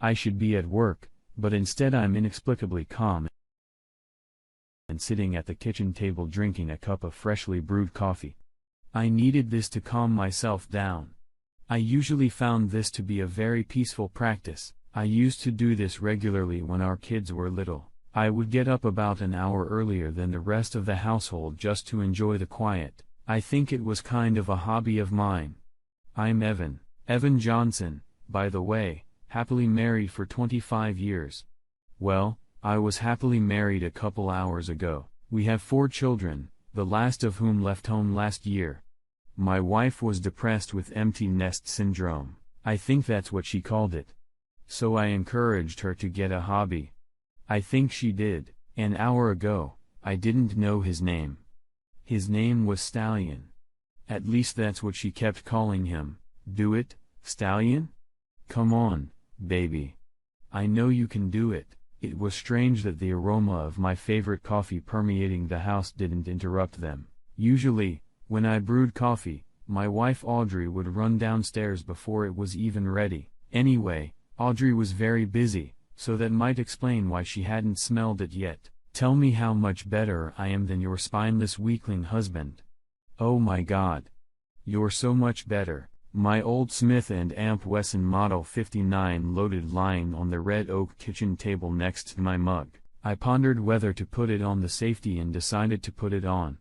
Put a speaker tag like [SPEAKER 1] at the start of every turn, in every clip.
[SPEAKER 1] I should be at work, but instead I'm inexplicably calm and sitting at the kitchen table drinking a cup of freshly brewed coffee. I needed this to calm myself down. I usually found this to be a very peaceful practice. I used to do this regularly when our kids were little. I would get up about an hour earlier than the rest of the household just to enjoy the quiet. I think it was kind of a hobby of mine. I'm Evan Johnson, by the way, happily married for 25 years. Well, I was happily married a couple hours ago. We have 4 children, the last of whom left home last year. My wife was depressed with empty nest syndrome. I think that's what she called it. So I encouraged her to get a hobby. I think she did. An hour ago, I didn't know his name. His name was Stallion. At least that's what she kept calling him. Do it, Stallion? Come on, baby. I know you can do it. It was strange that the aroma of my favorite coffee permeating the house didn't interrupt them. Usually, when I brewed coffee, my wife Audrey would run downstairs before it was even ready. Anyway, Audrey was very busy, so that might explain why she hadn't smelled it yet. Tell me how much better I am than your spineless weakling husband. Oh my God. You're so much better. My old Smith & Amp Wesson Model 59 loaded lying on the red oak kitchen table next to my mug. I pondered whether to put it on the safety and decided to put it on.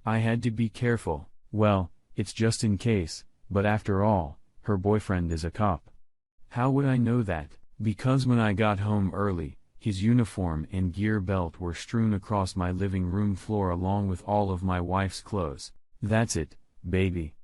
[SPEAKER 1] I had to be careful. Well, it's just in case, but after all, her boyfriend is a cop. How would I know that? Because when I got home early, his uniform and gear belt were strewn across my living room floor along with all of my wife's clothes. That's it, baby.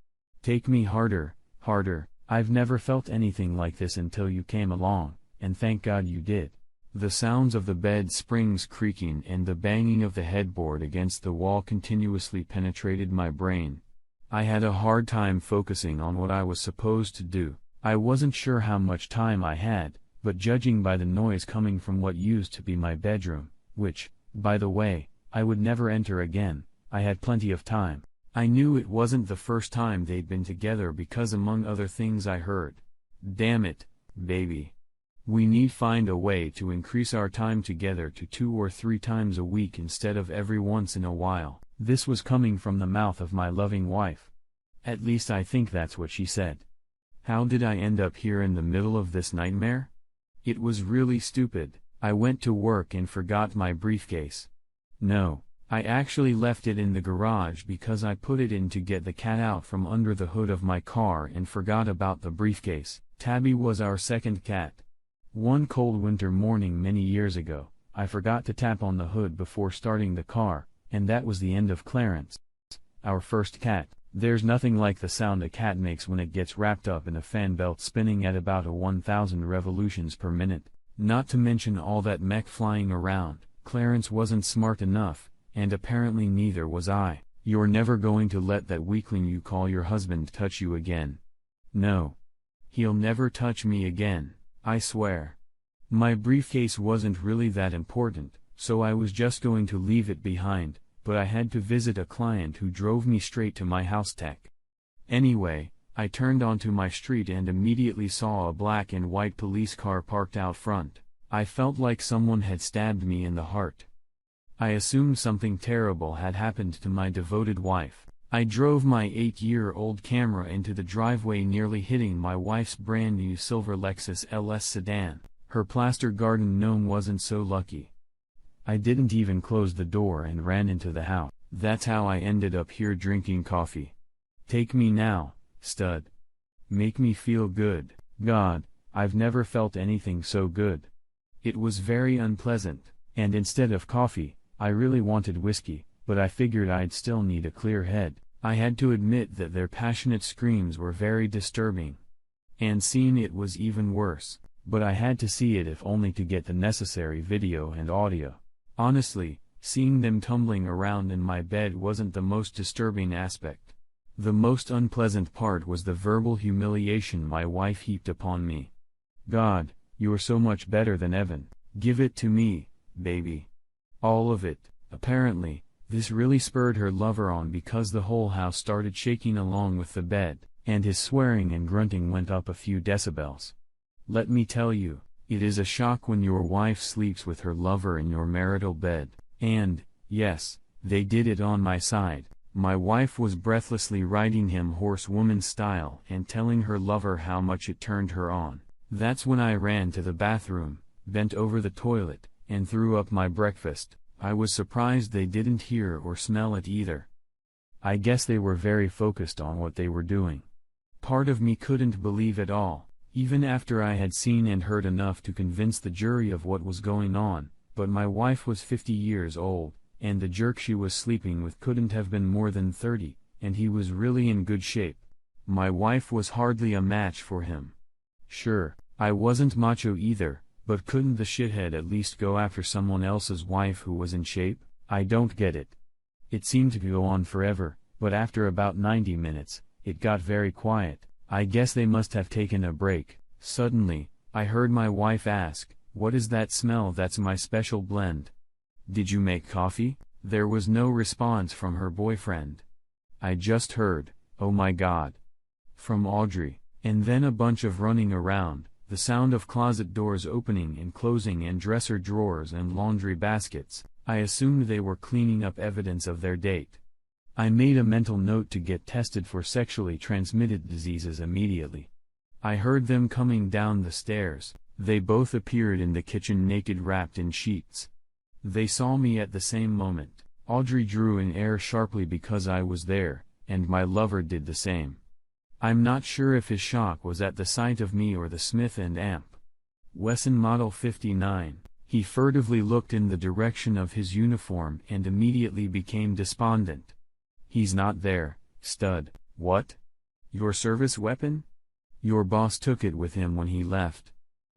[SPEAKER 1] Take me harder, harder. I've never felt anything like this until you came along, and thank God you did. The sounds of the bed springs creaking and the banging of the headboard against the wall continuously penetrated my brain. I had a hard time focusing on what I was supposed to do. I wasn't sure how much time I had, but judging by the noise coming from what used to be my bedroom, which, by the way, I would never enter again, I had plenty of time. I knew it wasn't the first time they'd been together because among other things I heard, "Damn it, baby. We need find a way to increase our time together to 2 or 3 times a week instead of every once in a while." This was coming from the mouth of my loving wife. At least I think that's what she said. How did I end up here in the middle of this nightmare? It was really stupid. I went to work and forgot my briefcase. No, I actually left it in the garage because I put it in to get the cat out from under the hood of my car and forgot about the briefcase. Tabby was our second cat. One cold winter morning many years ago, I forgot to tap on the hood before starting the car, and that was the end of Clarence, our first cat. There's nothing like the sound a cat makes when it gets wrapped up in a fan belt spinning at about 1,000 revolutions per minute. Not to mention all that mech flying around. Clarence wasn't smart enough, and apparently neither was I. You're never going to let that weakling you call your husband touch you again. No. He'll never touch me again, I swear. My briefcase wasn't really that important, so I was just going to leave it behind, but I had to visit a client who drove me straight to my house tech. Anyway, I turned onto my street and immediately saw a black and white police car parked out front. I felt like someone had stabbed me in the heart. I assumed something terrible had happened to my devoted wife. I drove my 8-year-old camera into the driveway, nearly hitting my wife's brand new silver Lexus LS sedan. Her plaster garden gnome wasn't so lucky. I didn't even close the door and ran into the house. That's how I ended up here drinking coffee. Take me now, stud. Make me feel good. God, I've never felt anything so good. It was very unpleasant, and instead of coffee, I really wanted whiskey, but I figured I'd still need a clear head. I had to admit that their passionate screams were very disturbing. And seeing it was even worse, but I had to see it if only to get the necessary video and audio. Honestly, seeing them tumbling around in my bed wasn't the most disturbing aspect. The most unpleasant part was the verbal humiliation my wife heaped upon me. God, you're so much better than Evan. Give it to me, baby. All of it. Apparently, this really spurred her lover on because the whole house started shaking along with the bed, and his swearing and grunting went up a few decibels. Let me tell you, It is a shock when your wife sleeps with her lover in your marital bed, and, yes, they did it on my side. My wife was breathlessly riding him horsewoman style and telling her lover how much it turned her on. That's when I ran to the bathroom, bent over the toilet, and threw up my breakfast. I was surprised they didn't hear or smell it either. I guess they were very focused on what they were doing. Part of me couldn't believe it all, even after I had seen and heard enough to convince the jury of what was going on, but my wife was 50 years old, and the jerk she was sleeping with couldn't have been more than 30, and he was really in good shape. My wife was hardly a match for him. Sure, I wasn't macho either, but couldn't the shithead at least go after someone else's wife who was in shape? I don't get it. It seemed to go on forever, but after about 90 minutes, it got very quiet. I guess they must have taken a break. Suddenly, I heard my wife ask, "What is that smell? That's my special blend. Did you make coffee?" There was no response from her boyfriend. I just heard, "Oh my God," from Audrey, and then a bunch of running around, the sound of closet doors opening and closing and dresser drawers and laundry baskets. I assumed they were cleaning up evidence of their date. I made a mental note to get tested for sexually transmitted diseases immediately. I heard them coming down the stairs. They both appeared in the kitchen naked, wrapped in sheets. They saw me at the same moment. Audrey drew in air sharply because I was there, and my lover did the same. I'm not sure if his shock was at the sight of me or the Smith & Amp Wesson Model 59. He furtively looked in the direction of his uniform and immediately became despondent. "He's not there, stud." "What? Your service weapon? Your boss took it with him when he left."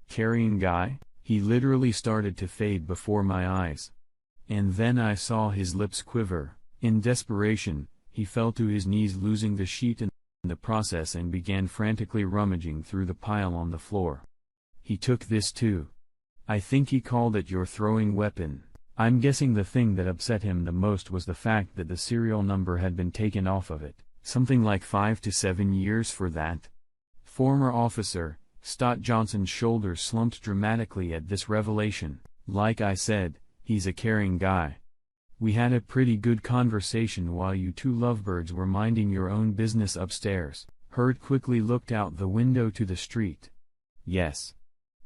[SPEAKER 1] "Carrying guy?" He literally started to fade before my eyes. And then I saw his lips quiver. In desperation, he fell to his knees, losing the sheet in the process, and began frantically rummaging through the pile on the floor. "He took this too. I think he called it your throwing weapon." I'm guessing the thing that upset him the most was the fact that the serial number had been taken off of it. Something like 5 to 7 years for that. Former officer Stott Johnson's shoulders slumped dramatically at this revelation. "Like I said, he's a caring guy. We had a pretty good conversation while you two lovebirds were minding your own business upstairs." Hurd quickly looked out the window to the street. "Yes.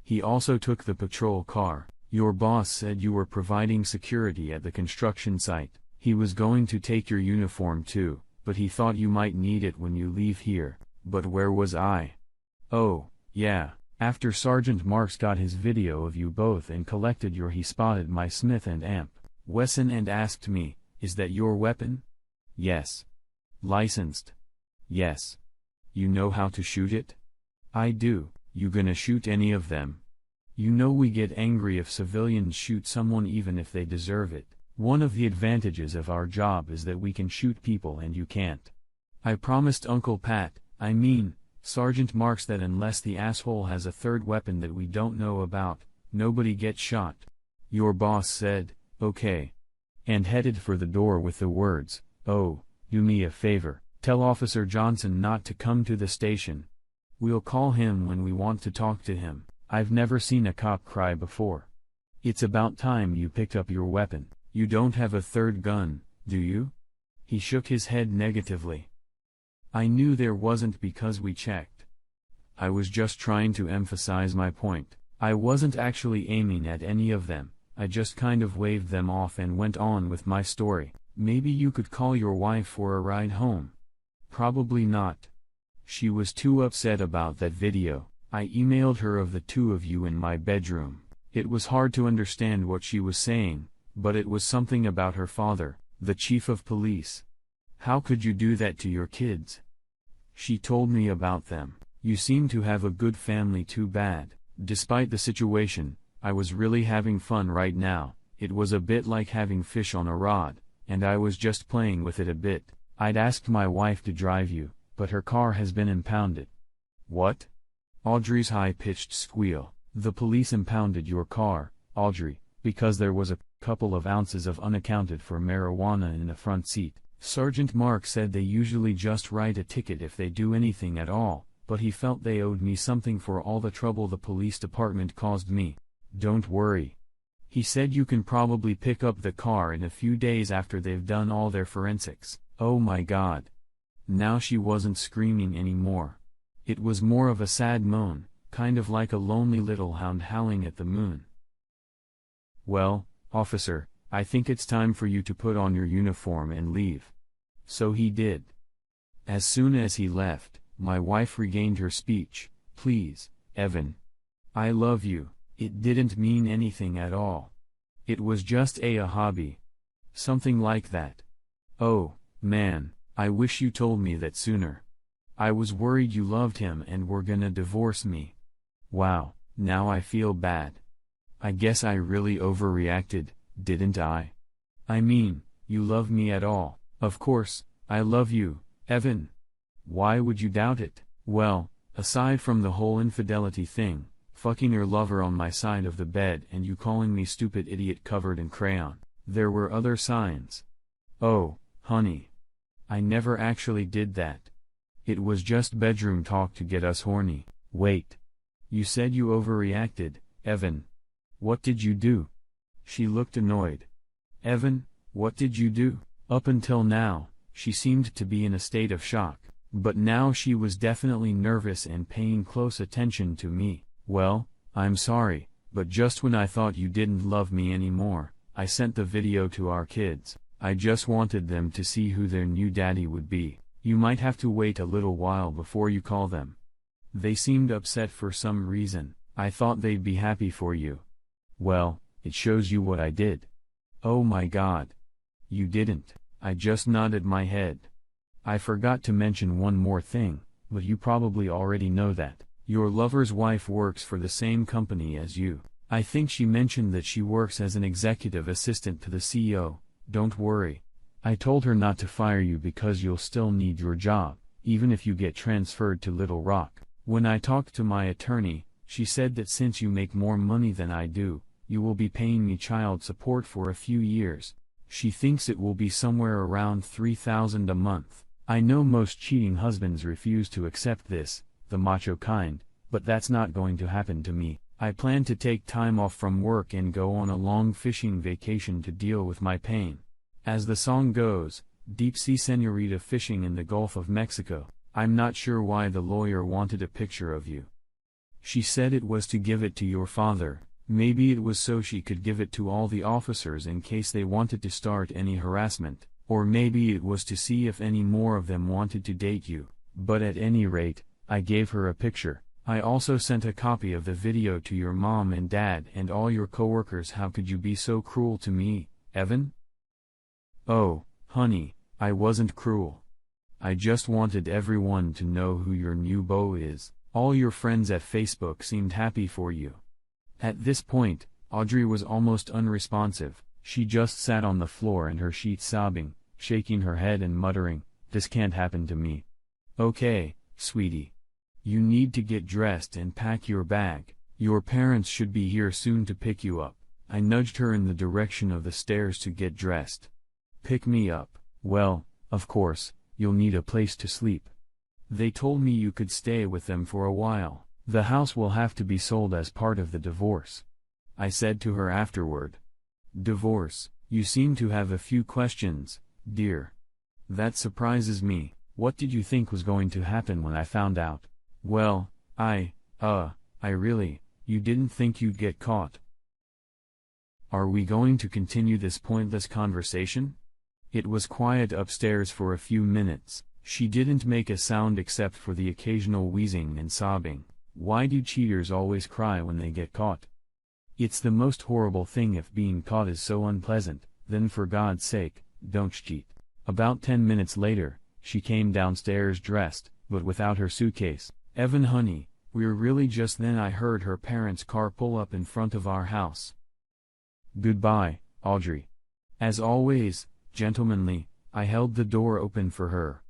[SPEAKER 1] He also took the patrol car. Your boss said you were providing security at the construction site. He was going to take your uniform too, but he thought you might need it when you leave here." "But where was I?" "Oh, yeah, after Sergeant Marks got his video of you both and collected he spotted my Smith & Amp Wesson and asked me, 'Is that your weapon?' Yes. Licensed?" Yes. You know how to shoot it?" "I do." "You gonna shoot any of them?" "You know we get angry if civilians shoot someone even if they deserve it. One of the advantages of our job is that we can shoot people and you can't." I promised Uncle Pat, Sergeant Marks, that unless the asshole has a third weapon that we don't know about, nobody gets shot. Your boss said, "Okay," and headed for the door with the words, "Oh, do me a favor, tell Officer Johnson not to come to the station. We'll call him when we want to talk to him." I've never seen a cop cry before. "It's about time you picked up your weapon. You don't have a third gun, do you?" He shook his head negatively. I knew there wasn't because we checked. I was just trying to emphasize my point. I wasn't actually aiming at any of them. I just kind of waved them off and went on with my story. "Maybe you could call your wife for a ride home." "Probably not. She was too upset about that video. I emailed her of the two of you in my bedroom. It was hard to understand what she was saying, but it was something about her father, the chief of police. How could you do that to your kids?" She told me about them. "You seem to have a good family. Too bad." Despite the situation, I was really having fun right now. It was a bit like having fish on a rod, and I was just playing with it a bit. "I'd asked my wife to drive you, but her car has been impounded." "What?" Audrey's high-pitched squeal. "The police impounded your car, Audrey, because there was a couple of ounces of unaccounted for marijuana in the front seat. Sergeant Mark said they usually just write a ticket if they do anything at all, but he felt they owed me something for all the trouble the police department caused me. Don't worry. He said you can probably pick up the car in a few days after they've done all their forensics. Oh my God. Now she wasn't screaming anymore. It was more of a sad moan, kind of like a lonely little hound howling at the moon. Well, officer, I think it's time for you to put on your uniform and leave. So he did. As soon as he left, my wife regained her speech. Please, Evan. I love you. It didn't mean anything at all. It was just a hobby. Something like that. Oh, man, I wish you told me that sooner. I was worried you loved him and were gonna divorce me. Wow, now I feel bad. I guess I really overreacted, didn't I? I mean, you love me at all. Of course, I love you, Evan. Why would you doubt it? Well, aside from the whole infidelity thing, fucking your lover on my side of the bed and you calling me stupid idiot covered in crayon, there were other signs. Oh, honey. I never actually did that. It was just bedroom talk to get us horny. Wait. You said you overreacted, Evan. What did you do? She looked annoyed. Evan, what did you do? Up until now, she seemed to be in a state of shock, but now she was definitely nervous and paying close attention to me. Well, I'm sorry, but just when I thought you didn't love me anymore, I sent the video to our kids. I just wanted them to see who their new daddy would be. You might have to wait a little while before you call them. They seemed upset for some reason. I thought they'd be happy for you. Well, it shows you what I did. Oh my God. You didn't. I just nodded my head. I forgot to mention one more thing, but you probably already know that. Your lover's wife works for the same company as you. I think she mentioned that she works as an executive assistant to the CEO. Don't worry. I told her not to fire you because you'll still need your job, even if you get transferred to Little Rock. When I talked to my attorney, she said that since you make more money than I do, you will be paying me child support for a few years. She thinks it will be somewhere around $3,000 a month. I know most cheating husbands refuse to accept this, the macho kind, but that's not going to happen to me. I plan to take time off from work and go on a long fishing vacation to deal with my pain. As the song goes, deep sea señorita fishing in the Gulf of Mexico. I'm not sure why the lawyer wanted a picture of you. She said it was to give it to your father. Maybe it was so she could give it to all the officers in case they wanted to start any harassment, or maybe it was to see if any more of them wanted to date you. But at any rate, I gave her a picture. I also sent a copy of the video to your mom and dad and all your coworkers. How could you be so cruel to me, Evan? Oh, honey, I wasn't cruel. I just wanted everyone to know who your new beau is. All your friends at Facebook seemed happy for you. At this point, Audrey was almost unresponsive. She just sat on the floor in her sheets sobbing, shaking her head and muttering, "This can't happen to me." Okay, sweetie. You need to get dressed and pack your bag. Your parents should be here soon to pick you up. I nudged her in the direction of the stairs to get dressed. Pick me up. Well, of course, you'll need a place to sleep. They told me you could stay with them for a while. The house will have to be sold as part of the divorce. I said to her afterward. Divorce? You seem to have a few questions, dear. That surprises me. What did you think was going to happen when I found out? Well, you didn't think you'd get caught. Are we going to continue this pointless conversation? It was quiet upstairs for a few minutes. She didn't make a sound except for the occasional wheezing and sobbing. Why do cheaters always cry when they get caught? It's the most horrible thing. If being caught is so unpleasant, then for God's sake, don't cheat. About 10 minutes later, she came downstairs dressed, but without her suitcase. Evan honey, we're really just then I heard her parents' car pull up in front of our house. Goodbye, Audrey. As always, gentlemanly, I held the door open for her.